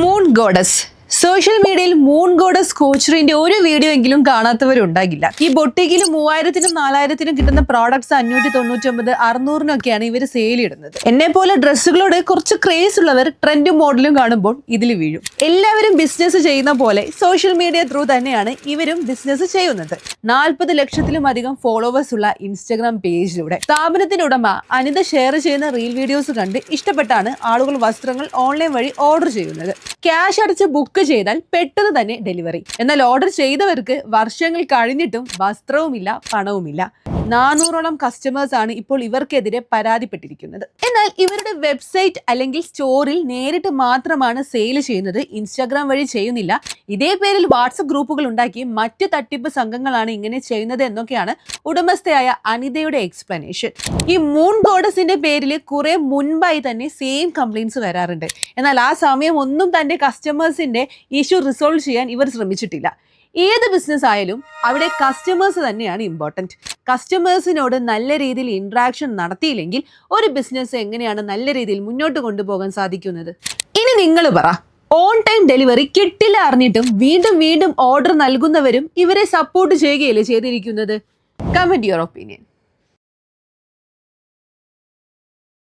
Moon goddess social മീഡിയയിൽ moon goddess കോച്ചറിന്റെ ഒരു video എങ്കിലും കാണാത്തവരുണ്ടാകില്ല. ഈ ബൊട്ടിക്കിൽ 3000-നും 4000-നും കിട്ടുന്ന പ്രോഡക്ട്സ് 599, 600-നൊക്കെയാണ് ഇവർ സെയിൽ ഇടുന്നത്. എന്നെ പോലെ ഡ്രസ്സുകളോട് കുറച്ച് ക്രേസ് ഉള്ളവർ ട്രെൻഡും മോഡലും കാണുമ്പോൾ ഇതിൽ വീഴും. എല്ലാവരും ബിസിനസ് ചെയ്യുന്ന പോലെ സോഷ്യൽ മീഡിയ ത്രൂ തന്നെയാണ് ഇവരും ബിസിനസ് ചെയ്യുന്നത്. 40 ലക്ഷത്തിലും അധികം ഫോളോവേഴ്സ് ഉള്ള ഇൻസ്റ്റഗ്രാം പേജിലൂടെ സ്ഥാപനത്തിന്റെ ഉടമ അനിത ഷെയർ ചെയ്യുന്ന റീൽ വീഡിയോസ് കണ്ട് ഇഷ്ടപ്പെട്ടാണ് ആളുകൾ വസ്ത്രങ്ങൾ ഓൺലൈൻ വഴി ഓർഡർ ചെയ്യുന്നത്. ക്യാഷ് അടച്ച് ബുക്ക് ചെയ്താൽ പെട്ടെന്ന് തന്നെ ഡെലിവറി. എന്നാൽ ഓർഡർ ചെയ്തവർക്ക് വർഷങ്ങൾ കഴിഞ്ഞിട്ടും വസ്ത്രവുമില്ല, പണവുമില്ല. 400ഓളം കസ്റ്റമേഴ്സ് ആണ് ഇപ്പോൾ ഇവർക്കെതിരെ പരാതിപ്പെട്ടിരിക്കുന്നത്. എന്നാൽ ഇവരുടെ വെബ്സൈറ്റ് അല്ലെങ്കിൽ സ്റ്റോറിൽ നേരിട്ട് മാത്രമാണ് സെയിൽ ചെയ്യുന്നത്, ഇൻസ്റ്റാഗ്രാം വഴി ചെയ്യുന്നില്ല. ഇതേ പേരിൽ വാട്സപ്പ് ഗ്രൂപ്പുകൾ ഉണ്ടാക്കി മറ്റ് തട്ടിപ്പ് സംഘങ്ങളാണ് ഇങ്ങനെ ചെയ്യുന്നത് എന്നൊക്കെയാണ് ഉടമസ്ഥയായ അനിതയുടെ എക്സ്പ്ലനേഷൻ. ഈ മൂൺ ഗോഡസിന്റെ പേരിൽ കുറെ മുൻപായി തന്നെ സെയിം കംപ്ലയിൻസ് വരാറുണ്ട്. എന്നാൽ ആ സമയം ഒന്നും തന്റെ കസ്റ്റമേഴ്സിന്റെ ഇഷ്യൂ റിസോൾവ് ചെയ്യാൻ ഇവർ ശ്രമിച്ചിട്ടില്ല. ഏത് ബിസിനസ് ആയാലും അവിടെ കസ്റ്റമേഴ്സ് തന്നെയാണ് ഇമ്പോർട്ടൻറ്റ്. കസ്റ്റമേഴ്സിനോട് നല്ല രീതിയിൽ ഇൻട്രാക്ഷൻ നടത്തിയില്ലെങ്കിൽ ഒരു ബിസിനസ് എങ്ങനെയാണ് നല്ല രീതിയിൽ മുന്നോട്ട് കൊണ്ടുപോകാൻ സാധിക്കുന്നത്? ഇനി നിങ്ങൾ പറ, ഓൺ ടൈം ഡെലിവറി കിട്ടില്ല അറിഞ്ഞിട്ടും വീണ്ടും വീണ്ടും ഓർഡർ നൽകുന്നവരും ഇവരെ സപ്പോർട്ട് ചെയ്യുകയല്ലേ ചെയ്തിരിക്കുന്നത്? Comment your opinion.